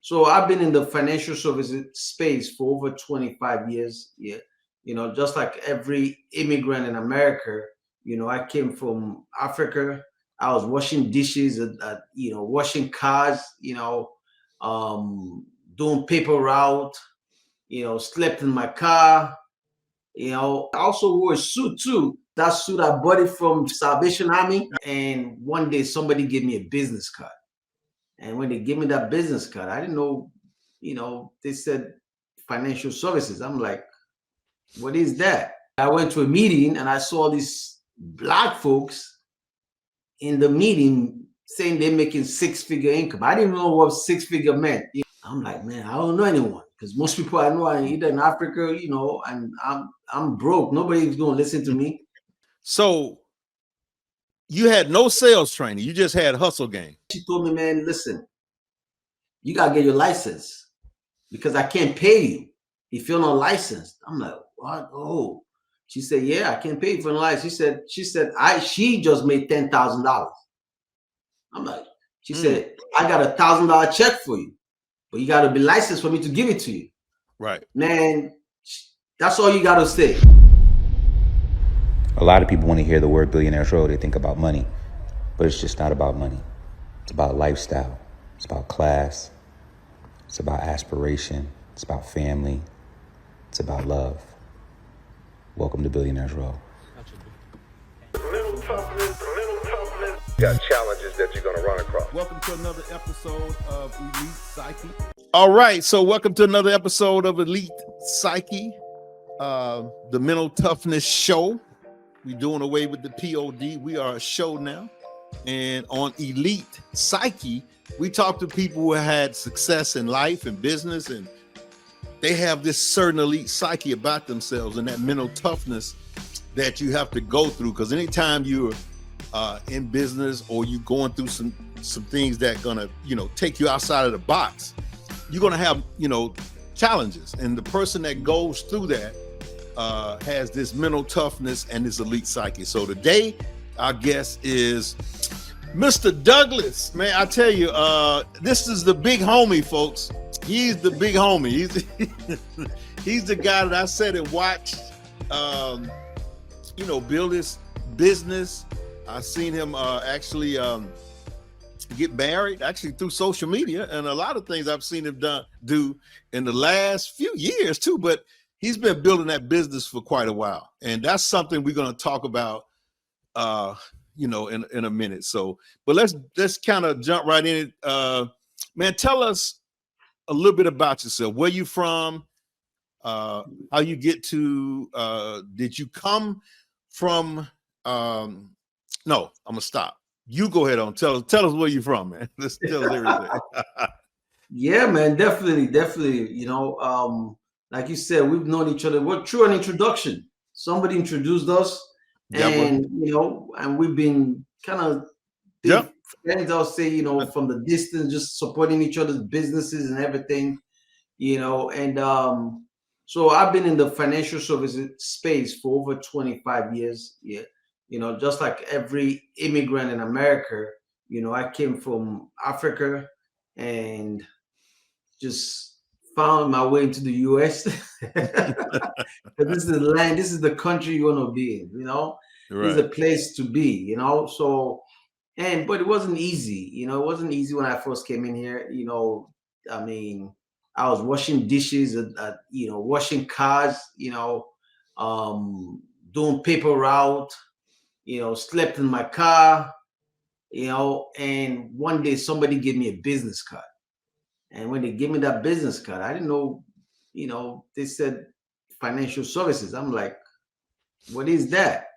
So I've been in the financial services space for over 25 years. Yeah. Just like every immigrant in America, I came from Africa. I was washing dishes, washing cars, um, doing paper route, slept in my car. I also wore a suit too. That suit I bought it from Salvation Army. And one day somebody gave me a business card. And when they gave me that business card, I didn't know, they said financial services. I'm like, what is that? I went to a meeting and I saw these black folks in the meeting saying they're making six-figure income. I didn't know what six-figure meant. I'm like, man, I don't know anyone because most people I know are either in Africa, and I'm broke. Nobody's gonna listen to me. So you had no sales training. You just had hustle game. She told me, man, listen, you gotta get your license because I can't pay you if you're not licensed. I'm like, what? Oh, she said, yeah, I can't pay you for the license. She said, she just made $10,000. I'm like, she said, I got $1,000 check for you, but you got to be licensed for me to give it to you. Right. Man, that's all you got to say. A lot of people, when they hear the word Billionaires Row, they think about money, but it's just not about money. It's about lifestyle. It's about class. It's about aspiration. It's about family. It's about love. Welcome to Billionaires Row. Got challenges that you're going to run across. Welcome to another episode of Elite Psyche. All right, so welcome to another episode of Elite Psyche, the Mental Toughness Show. We're doing away with the POD. We are a show now. And on Elite Psyche, we talk to people who had success in life and business, and they have this certain elite psyche about themselves and that mental toughness that you have to go through. Because anytime you're in business or you going through some things that gonna take you outside of the box, you're gonna have challenges, and the person that goes through that has this mental toughness and this elite psyche. So today our guest is Mr. Douglas. Man, I tell you, this is the big homie, folks. He's the big homie. He's the guy that I sat and watched build his business. I seen him actually get married, actually through social media, and a lot of things I've seen him do in the last few years too. But he's been building that business for quite a while, and that's something we're going to talk about, in a minute. So, but let's kind of jump right in. Man, tell us a little bit about yourself. Where you from? How you get to? Did you come from? No, I'm gonna stop. You go ahead on. Tell us where you from, man. Let's tell us everything. Yeah, man, definitely. Like you said, we've known each other. We're through an introduction. Somebody introduced us, and and we've been kind of friends. I'll say, from the distance, just supporting each other's businesses and everything, And so I've been in the financial services space for over 25 years. Yeah. Just like every immigrant in America, I came from Africa and just found my way into the US. This is the land, this is the country you want to be in, Right. This is a place to be, So, but it wasn't easy, it wasn't easy when I first came in here. I mean, I was washing dishes, washing cars, doing paper route. Slept in my car, and one day somebody gave me a business card. And when they gave me that business card, I didn't know, they said financial services. I'm like, what is that?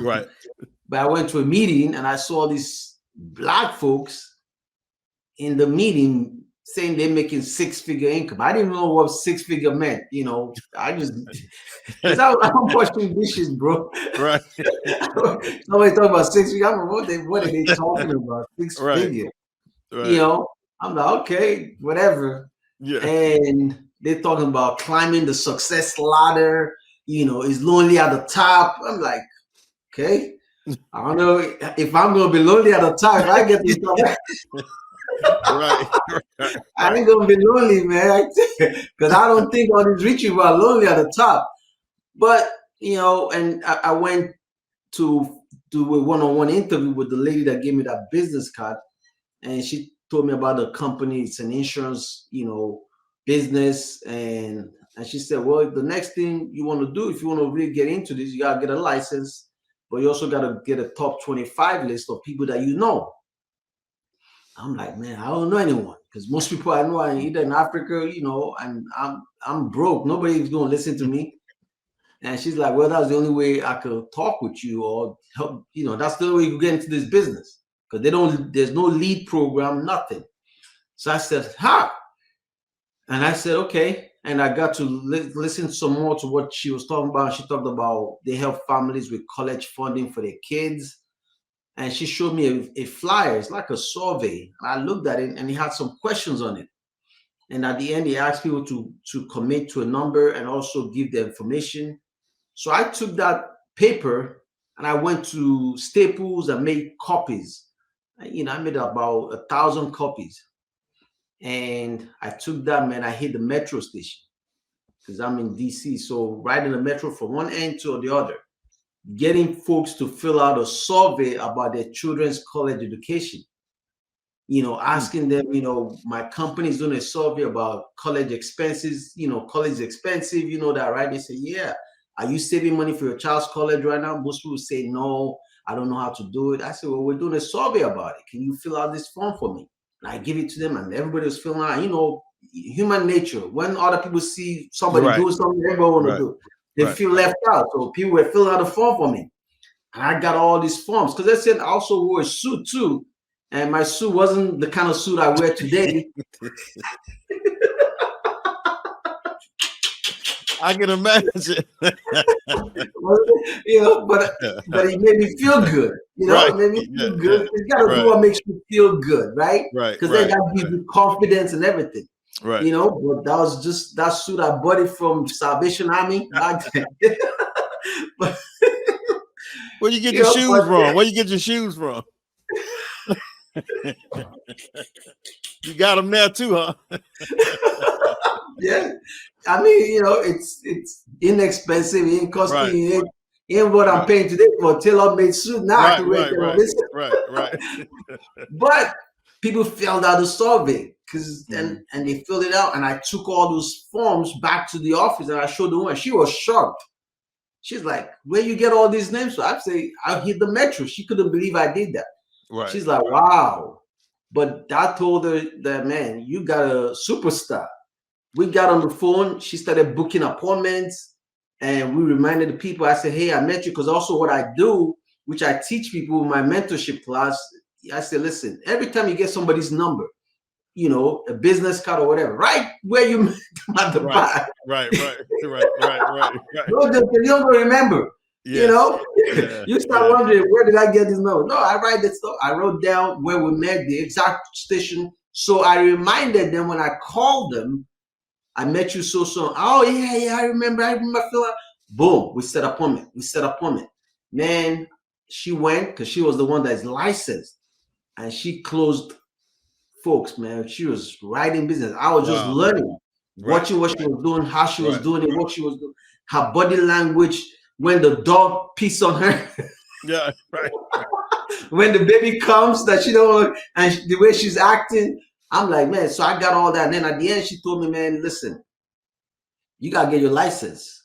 Right. But I went to a meeting and I saw these black folks in the meeting saying they're making six-figure income. I didn't know what six-figure meant, I just, because I'm washing dishes, bro. Right. Somebody talking about six-figure. I'm like, what are they talking about? Six-figure. Right. I'm like, okay, whatever. Yeah. And they're talking about climbing the success ladder, is lonely at the top. I'm like, okay. I don't know if I'm going to be lonely at the top. If I get this Right. I ain't gonna be lonely, man. Because I don't think all these rich people are lonely at the top. But and I went to do a one-on-one interview with the lady that gave me that business card, and she told me about the company. It's an insurance, business, and she said, well, the next thing you want to do, if you want to really get into this, you gotta get a license, but you also gotta get a top 25 list of people that you know. I'm like, man, I don't know anyone, because most people I know are either in Africa, and I'm broke. Nobody's gonna listen to me. And she's like, well, that's the only way I could talk with you or help, that's the only way you get into this business. Because there's no lead program, nothing. So I said, ha. And I said, okay. And I got to listen some more to what she was talking about. She talked about they help families with college funding for their kids. And she showed me a flyer. It's like a survey. And I looked at it and it had some questions on it. And at the end, he asked people to commit to a number and also give the information. So I took that paper and I went to Staples and made copies. I made about 1,000 copies. And I took that, man, I hit the metro station because I'm in DC. So riding the metro from one end to the other, getting folks to fill out a survey about their children's college education. Asking them, my company is doing a survey about college expenses. College is expensive, that, right? They say, yeah. Are you saving money for your child's college right now? Most people say, no, I don't know how to do it. I said, well, we're doing a survey about it. Can you fill out this form for me? And I give it to them and everybody was filling out, human nature. When other people see somebody doing something, everybody want to do it. They feel left out. So people were filling out a form for me. And I got all these forms because they said I also wore a suit too. And my suit wasn't the kind of suit I wear today. I can imagine. But it made me feel good. It made me feel good. You gotta do what makes you feel good, right? Right. Because then that gives you confidence and everything. Right. But that was just that suit I bought it from Salvation Army. But where you get your shoes from? Where you get your shoes from? You got them there too, huh? Yeah, I mean, it's inexpensive, it ain't costly, it ain't what I'm paying today for a tailor-made suit. Now I can wear right. But people filled out the survey and they filled it out, and I took all those forms back to the office and I showed the woman. She was shocked. She's like, "Where you get all these names?" So I say, "I hit the metro." She couldn't believe I did that. Right. She's like, "Wow!" But I told her that, man, you got a superstar. We got on the phone. She started booking appointments, and we reminded the people. I said, "Hey, I met you," because also what I do, which I teach people in my mentorship class, I said, "Listen, every time you get somebody's number, a business card or whatever, right where you met them at the back." Right. You don't remember. Yes. You start wondering, where did I get this number? No, I write this stuff. I wrote down where we met, the exact station. So I reminded them when I called them, I met you so. Oh, yeah, I remember. Boom, we set appointment. Man, she went because she was the one that's licensed. And she closed folks, man. She was writing business. I was just learning, watching what she was doing, how she was doing it, what she was doing, her body language, when the dog pees on her. Yeah, right. When the baby comes, that she don't, and the way she's acting. I'm like, man, so I got all that. And then at the end, she told me, man, listen, you got to get your license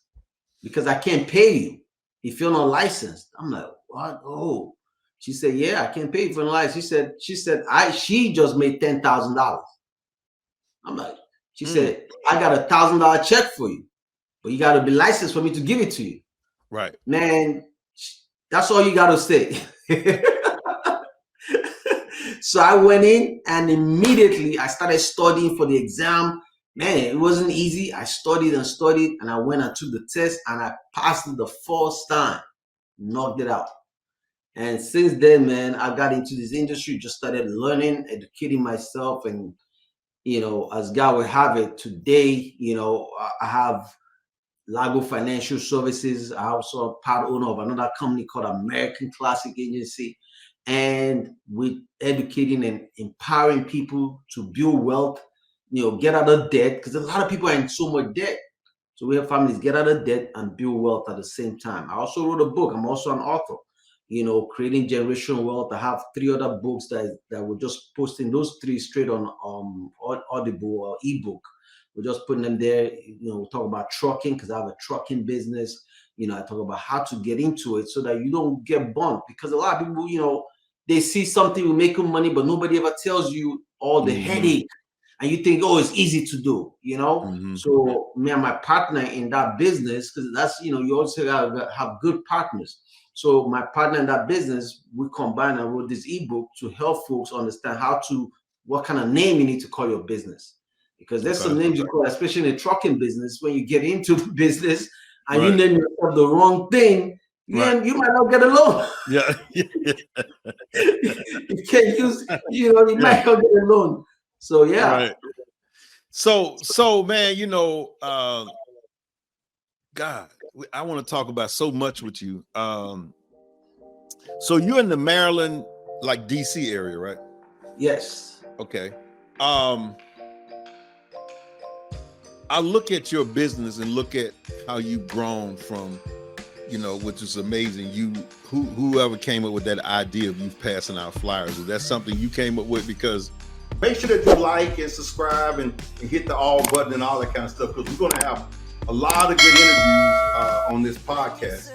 because I can't pay you if you're not licensed. I'm like, what? Oh, she said, yeah, I can't pay you for the license. She said, she just made $10,000. I'm like, she said, I got $1,000 check for you, but you got to be licensed for me to give it to you. Right. Man, that's all you got to say. So I went in and immediately I started studying for the exam. Man, it wasn't easy. I studied and I went and took the test and I passed it the first time, knocked it out. And since then, man, I got into this industry, just started learning, educating myself. And, as God will have it today, I have Lago Financial Services. I also part owner of another company called American Classic Agency. and with educating and empowering people to build wealth, get out of debt, because a lot of people are in so much debt. So we have families get out of debt and build wealth at the same time. I also wrote a book. I'm also an author, creating generational wealth. I have 3 other books that we're just posting, those 3 straight on Audible or ebook. We're just putting them there. We talk about trucking, because I have a trucking business. I talk about how to get into it so that you don't get bumped, because a lot of people, they see something will make them money, but nobody ever tells you all the headache. And you think, it's easy to do, So me and my partner in that business, because that's, you also gotta have good partners. So my partner in that business, we combined and wrote this ebook to help folks understand what kind of name you need to call your business. Because there's some names you call, especially in the trucking business, when you get into the business and you name yourself the wrong thing, you might not get a loan. Yeah. You can't use, you might not get a loan. So yeah. Right. So man, God, I want to talk about so much with you. So you're in the Maryland, like DC area, right? Yes. Okay. I look at your business and look at how you've grown from, which is amazing. Whoever came up with that idea of you passing out flyers, is that something you came up with? Because make sure that you like and subscribe and hit the all button and all that kind of stuff, because we're going to have a lot of good interviews on this podcast.